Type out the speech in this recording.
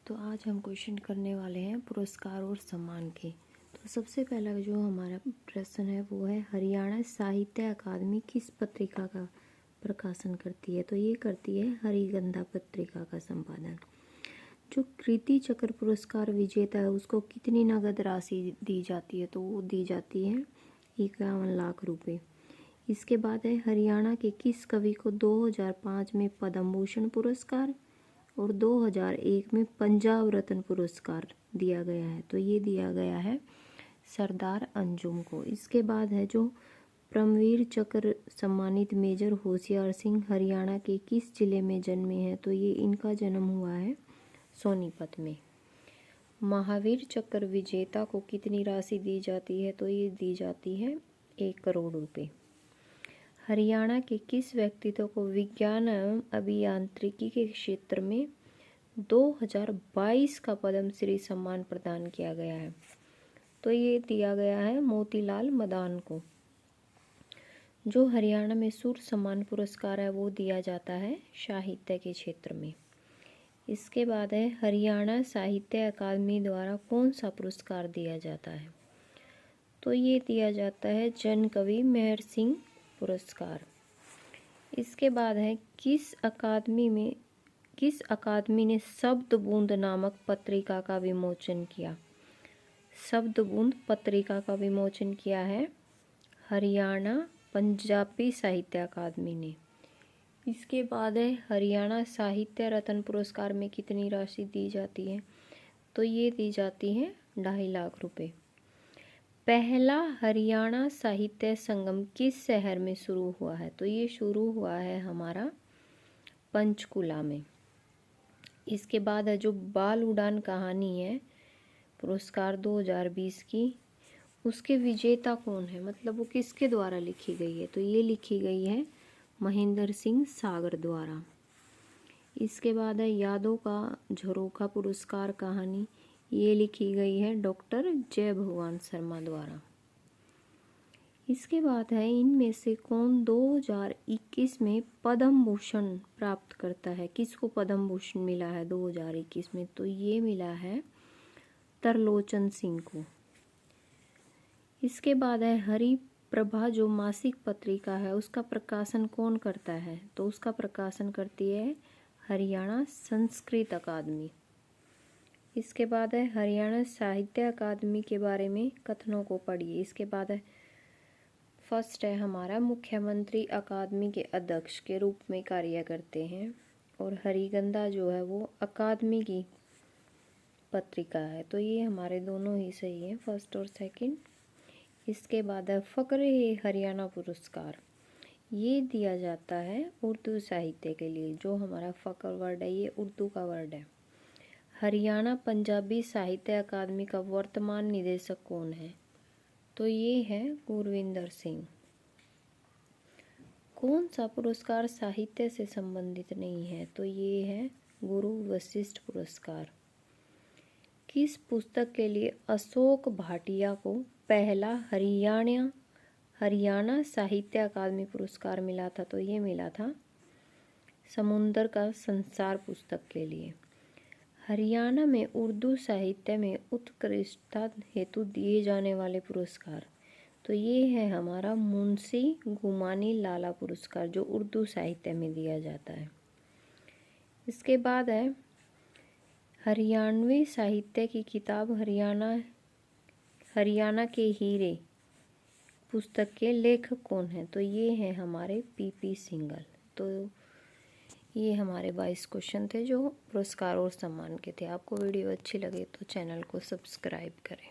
तो आज हम क्वेश्चन करने वाले हैं पुरस्कार और सम्मान के। तो सबसे पहला जो हमारा प्रश्न है वो है, हरियाणा साहित्य अकादमी किस पत्रिका का प्रकाशन करती है? तो ये करती है हरिगंधा पत्रिका का संपादन। जो कृति चक्र पुरस्कार विजेता है उसको कितनी नगद राशि दी जाती है? तो वो दी जाती है 51 लाख रुपए। इसके बाद है, हरियाणा के किस कवि को 2005 में पद्म भूषण पुरस्कार और 2001 में पंजाब रत्न पुरस्कार दिया गया है? तो ये दिया गया है सरदार अंजुम को। इसके बाद है जो परमवीर चक्र सम्मानित मेजर होशियार सिंह हरियाणा के किस जिले में जन्मे हैं? तो ये इनका जन्म हुआ है सोनीपत में। महावीर चक्र विजेता को कितनी राशि दी जाती है? तो ये दी जाती है 1 करोड़ रुपए। हरियाणा के किस व्यक्तित्व को विज्ञान एवं अभियांत्रिकी के क्षेत्र में 2022 का पद्मश्री सम्मान प्रदान किया गया है? तो ये दिया गया है मोतीलाल मदान को। जो हरियाणा में सूर्य सम्मान पुरस्कार है वो दिया जाता है साहित्य के क्षेत्र में। इसके बाद है, हरियाणा साहित्य अकादमी द्वारा कौन सा पुरस्कार दिया जाता है? तो ये दिया जाता है जन कवि मेहर सिंह पुरस्कार। इसके बाद है, किस अकादमी ने शब्द बूंद नामक पत्रिका का विमोचन किया? शब्द बूंद पत्रिका का विमोचन किया है हरियाणा पंजाबी साहित्य अकादमी ने। इसके बाद है, हरियाणा साहित्य रत्न पुरस्कार में कितनी राशि दी जाती है? तो ये दी जाती है 2.5 लाख रुपए। पहला हरियाणा साहित्य संगम किस शहर में शुरू हुआ है? तो ये शुरू हुआ है हमारा पंचकुला में। इसके बाद है जो बाल उड़ान कहानी है पुरस्कार 2020 की, उसके विजेता कौन है? मतलब वो किसके द्वारा लिखी गई है? तो ये लिखी गई है महेंद्र सिंह सागर द्वारा। इसके बाद है यादों का झरोखा पुरस्कार कहानी, ये लिखी गई है डॉक्टर जय भगवान शर्मा द्वारा। इसके बाद है, इनमें से कौन 2021 में पद्म भूषण प्राप्त करता है? किसको पद्म भूषण मिला है 2021 में? तो ये मिला है तरलोचन सिंह को। इसके बाद है, हरि प्रभा जो मासिक पत्रिका है उसका प्रकाशन कौन करता है? तो उसका प्रकाशन करती है हरियाणा संस्कृत अकादमी। इसके बाद है, हरियाणा साहित्य अकादमी के बारे में कथनों को पढ़िए। इसके बाद है, फर्स्ट है हमारा, मुख्यमंत्री अकादमी के अध्यक्ष के रूप में कार्य करते हैं और हरिगंधा जो है वो अकादमी की पत्रिका है। तो ये हमारे दोनों ही सही हैं, फर्स्ट और सेकंड। इसके बाद है, फकरे हरियाणा पुरस्कार, ये दिया जाता है उर्दू साहित्य के लिए। जो हमारा फकर वर्ड है ये उर्दू का वर्ड है। हरियाणा पंजाबी साहित्य अकादमी का वर्तमान निदेशक कौन है? तो ये है गुरविंदर सिंह। कौन सा पुरस्कार साहित्य से संबंधित नहीं है? तो ये है गुरु वशिष्ठ पुरस्कार। किस पुस्तक के लिए अशोक भाटिया को पहला हरियाणा साहित्य अकादमी पुरस्कार मिला था? तो ये मिला था समुंदर का संसार पुस्तक के लिए। हरियाणा में उर्दू साहित्य में उत्कृष्टता हेतु दिए जाने वाले पुरस्कार, तो ये है हमारा मुंशी गुमानी लाला पुरस्कार जो उर्दू साहित्य में दिया जाता है। इसके बाद है, हरियाणवी साहित्य की किताब हरियाणा के हीरे पुस्तक के लेखक कौन हैं? तो ये हैं हमारे पीपी सिंगल। तो ये हमारे 22 क्वेश्चन थे जो पुरस्कार और सम्मान के थे। आपको वीडियो अच्छी लगे तो चैनल को सब्सक्राइब करें।